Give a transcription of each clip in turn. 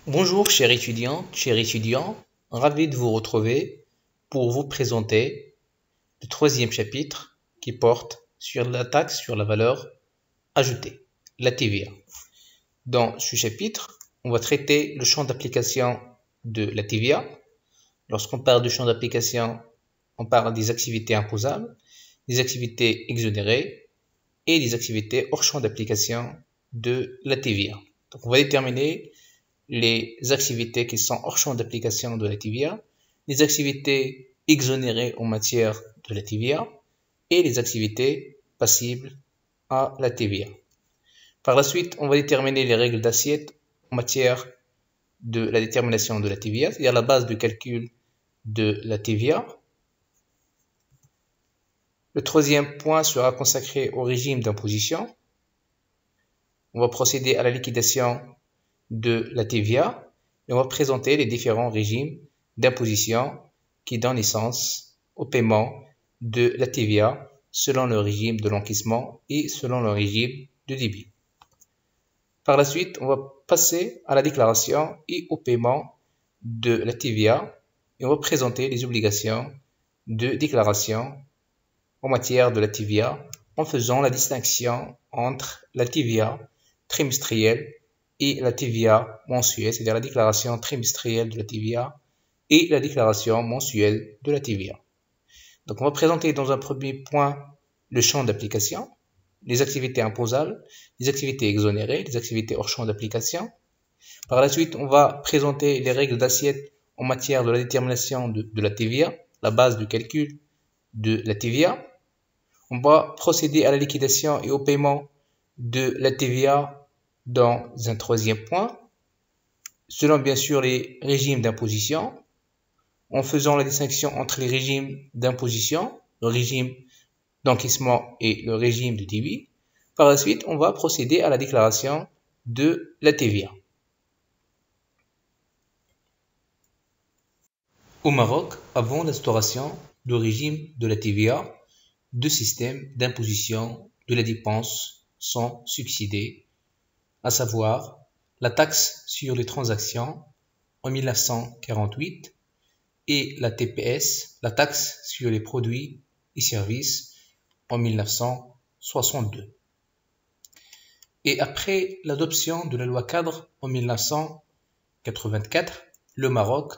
Bonjour chers étudiants, ravi de vous retrouver pour vous présenter le troisième chapitre qui porte sur la taxe sur la valeur ajoutée, la TVA. Dans ce chapitre, on va traiter le champ d'application de la TVA. Lorsqu'on parle du champ d'application, on parle des activités imposables, des activités exonérées et des activités hors champ d'application de la TVA. Donc on va déterminer les activités qui sont hors champ d'application de la TVA, les activités exonérées en matière de la TVA et les activités passibles à la TVA. Par la suite, on va déterminer les règles d'assiette en matière de la détermination de la TVA, c'est-à-dire la base de calcul de la TVA. Le troisième point sera consacré au régime d'imposition. On va procéder à la liquidation de la TVA et on va présenter les différents régimes d'imposition qui donnent naissance au paiement de la TVA selon le régime de l'encaissement et selon le régime de débit. Par la suite, on va passer à la déclaration et au paiement de la TVA et on va présenter les obligations de déclaration en matière de la TVA en faisant la distinction entre la TVA trimestrielle et la TVA mensuelle, c'est-à-dire la déclaration trimestrielle de la TVA et la déclaration mensuelle de la TVA. Donc on va présenter dans un premier point le champ d'application, les activités imposables, les activités exonérées, les activités hors champ d'application. Par la suite, on va présenter les règles d'assiette en matière de la détermination de la TVA, la base de calcul de la TVA. On va procéder à la liquidation et au paiement de la TVA dans un troisième point, selon bien sûr les régimes d'imposition, en faisant la distinction entre les régimes d'imposition, le régime d'encaissement et le régime de débit. Par la suite, on va procéder à la déclaration de la TVA. Au Maroc, avant l'instauration du régime de la TVA, deux systèmes d'imposition de la dépense sont succédés, à savoir la taxe sur les transactions en 1948 et la TPS, la taxe sur les produits et services en 1962. Et après l'adoption de la loi cadre en 1984, le Maroc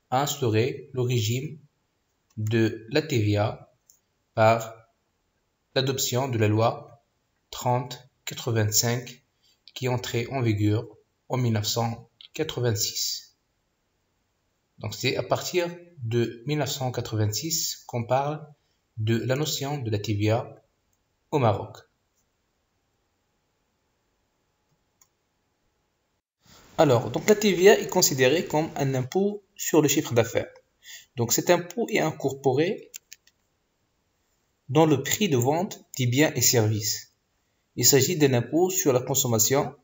a instauré le régime de la TVA par l'adoption de la loi 3085 qui est entrée en vigueur en 1986. Donc c'est à partir de 1986 qu'on parle de la notion de la TVA au Maroc. Alors, donc la TVA est considérée comme un impôt sur le chiffre d'affaires. Donc cet impôt est incorporé dans le prix de vente des biens et services. Il s'agit d'un impôt sur la consommation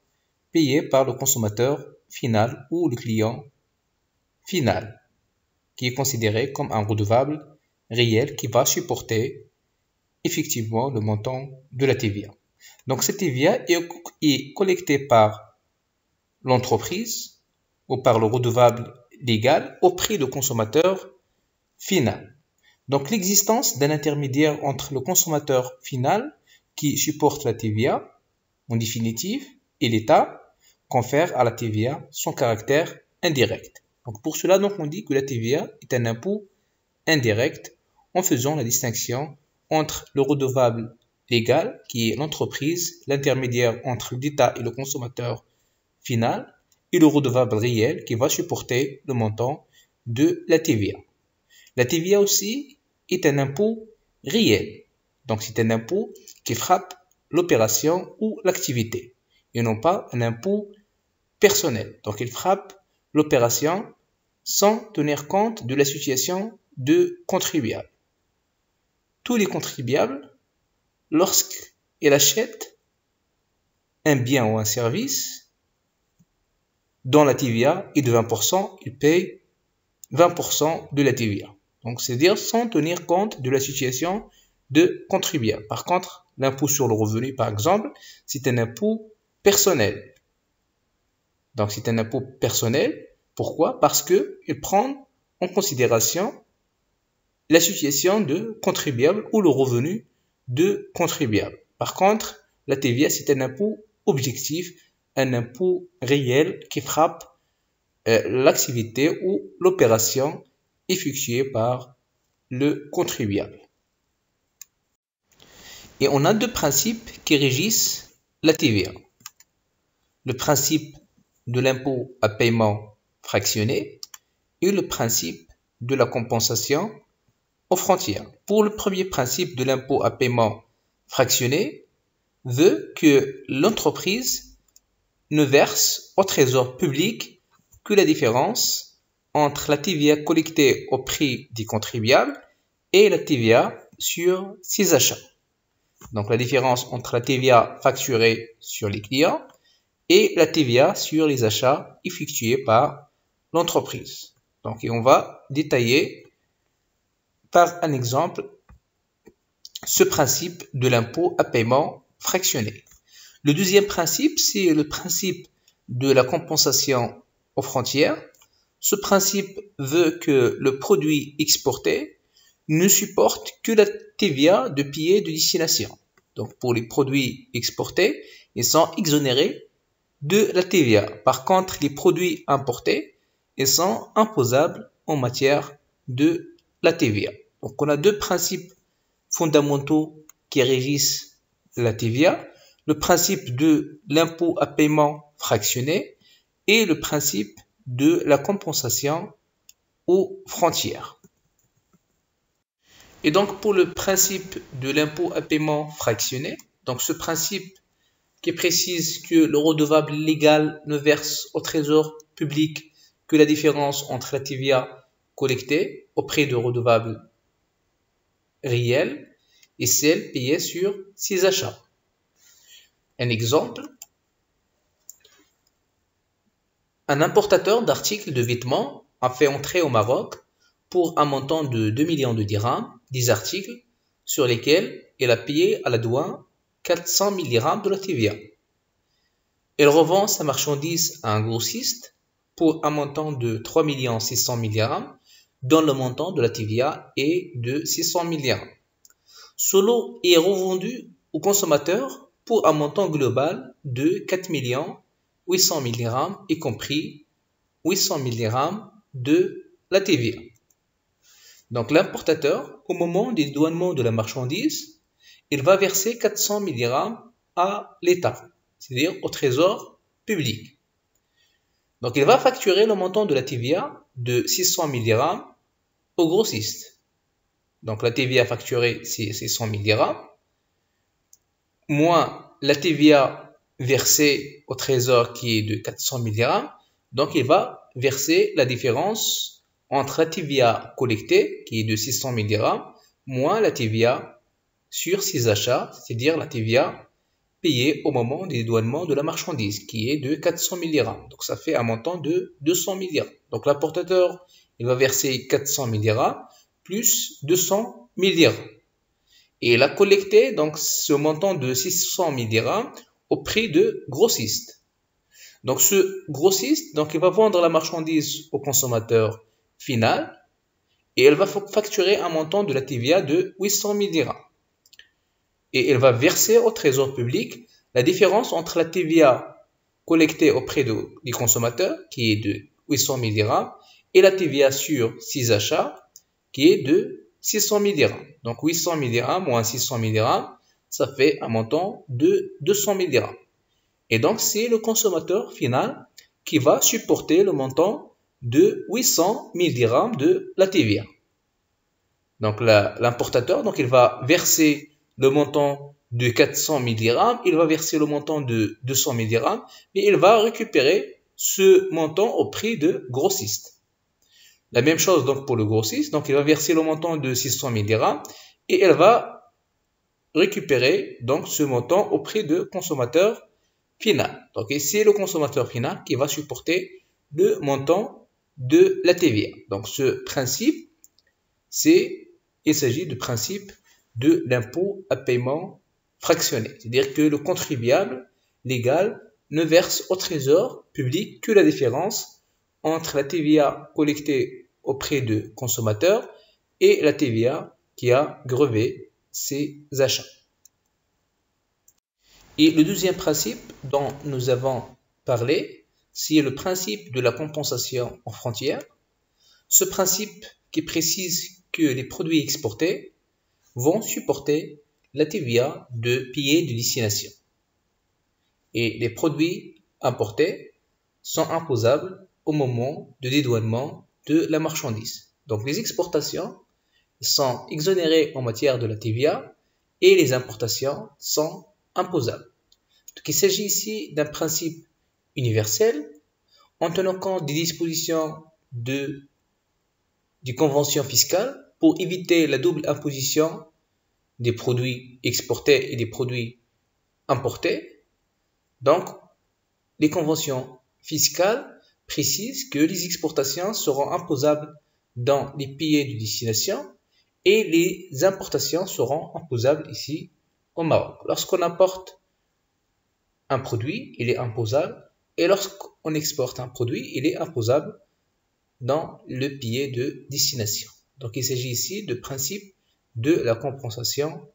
payé par le consommateur final ou le client final, qui est considéré comme un redevable réel qui va supporter effectivement le montant de la TVA. Donc cette TVA est collectée par l'entreprise ou par le redevable légal auprès du consommateur final. Donc l'existence d'un intermédiaire entre le consommateur final qui supporte la TVA, en définitive, et l'État confère à la TVA son caractère indirect. Donc pour cela, donc, on dit que la TVA est un impôt indirect en faisant la distinction entre le redevable légal, qui est l'entreprise, l'intermédiaire entre l'État et le consommateur final, et le redevable réel qui va supporter le montant de la TVA. La TVA aussi est un impôt réel. Donc c'est un impôt qui frappe l'opération ou l'activité et non pas un impôt personnel. Donc il frappe l'opération sans tenir compte de la situation de contribuable. Tous les contribuables, lorsqu'ils achètent un bien ou un service, dont la TVA est de 20%, ils payent 20% de la TVA. Donc c'est-à-dire sans tenir compte de la situation de contribuable. Par contre, l'impôt sur le revenu, par exemple, c'est un impôt personnel. Donc c'est un impôt personnel. Pourquoi? Parce qu'il prend en considération la situation de contribuable ou le revenu de contribuable. Par contre, la TVA, c'est un impôt objectif, un impôt réel qui frappe l'activité ou l'opération effectuée par le contribuable. Et on a deux principes qui régissent la TVA. Le principe de l'impôt à paiement fractionné et le principe de la compensation aux frontières. Pour le premier principe de l'impôt à paiement fractionné, veut que l'entreprise ne verse au trésor public que la différence entre la TVA collectée au prix des contribuables et la TVA sur ses achats. Donc la différence entre la TVA facturée sur les clients et la TVA sur les achats effectués par l'entreprise. Donc et on va détailler par un exemple ce principe de l'impôt à paiement fractionné. Le deuxième principe, c'est le principe de la compensation aux frontières. Ce principe veut que le produit exporté ne supporte que la TVA de pays de destination. Donc pour les produits exportés, ils sont exonérés de la TVA. Par contre, les produits importés, ils sont imposables en matière de la TVA. Donc on a deux principes fondamentaux qui régissent la TVA, le principe de l'impôt à paiement fractionné et le principe de la compensation aux frontières. Et donc pour le principe de l'impôt à paiement fractionné, donc ce principe qui précise que le redevable légal ne verse au trésor public que la différence entre la TVA collectée auprès de redevables réels et celle payée sur ses achats. Un exemple, un importateur d'articles de vêtements a fait entrer au Maroc pour un montant de 2 millions de dirhams des articles sur lesquels il a payé à la douane 400 000 dirhams de la TVA. Il revend sa marchandise à un grossiste pour un montant de 3 600 000 dirhams dont le montant de la TVA est de 600 000 dirhams. Ce lot est revendu au consommateur pour un montant global de 4 800 000 dirhams, y compris 800 000 dirhams de la TVA. Donc l'importateur, au moment du dédouanement de la marchandise, il va verser 400 000 dirhams à l'État, c'est-à-dire au trésor public. Donc il va facturer le montant de la TVA de 600 000 dirhams au grossiste. Donc la TVA facturée, c'est 600 000 dirhams, moins la TVA versée au trésor qui est de 400 000 dirhams. Donc il va verser la différence entre la TVA collectée, qui est de 600 000 dirhams, moins la TVA sur ses achats, c'est-à-dire la TVA payée au moment du dédouanement de la marchandise, qui est de 400 000 dirhams. Donc ça fait un montant de 200 000 dirhams. Donc l'importateur, il va verser 400 000 dirhams plus 200 000 dirhams. Et il a collecté donc ce montant de 600 000 dirhams au prix de grossiste. Donc ce grossiste, donc il va vendre la marchandise au consommateur final et elle va facturer un montant de la TVA de 800 000 dirhams. Et elle va verser au trésor public la différence entre la TVA collectée auprès du consommateur, qui est de 800 000 dirhams, et la TVA sur ses achats, qui est de 600 000 dirhams. Donc 800 000 dirhams moins 600 000 dirhams, ça fait un montant de 200 000 dirhams. Et donc c'est le consommateur final qui va supporter le montant de 800 000 dirhams de la TVA. Donc l'importateur, donc il va verser le montant de 400 000 dirhams, il va verser le montant de 200 000 dirhams, mais il va récupérer ce montant au prix de grossiste. La même chose donc pour le grossiste, donc il va verser le montant de 600 000 dirhams et il va récupérer donc ce montant au prix de consommateur final. Donc c'est le consommateur final qui va supporter le montant de la TVA. Donc ce principe, il s'agit du principe de l'impôt à paiement fractionné. C'est-à-dire que le contribuable légal ne verse au trésor public que la différence entre la TVA collectée auprès de consommateurs et la TVA qui a grevé ces achats. Et le deuxième principe dont nous avons parlé, c'est le principe de la compensation aux frontières. Ce principe qui précise que les produits exportés vont supporter la TVA de pays de destination. Et les produits importés sont imposables au moment de dédouanement de la marchandise. Donc les exportations sont exonérées en matière de la TVA et les importations sont imposables. Donc il s'agit ici d'un principe universel en tenant compte des dispositions des conventions fiscales pour éviter la double imposition des produits exportés et des produits importés. Donc, les conventions fiscales précisent que les exportations seront imposables dans les pays de destination et les importations seront imposables ici au Maroc. Lorsqu'on importe un produit, il est imposable, et lorsqu'on exporte un produit, il est imposable dans le pays de destination. Donc il s'agit ici de principe de la compensation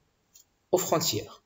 aux frontières.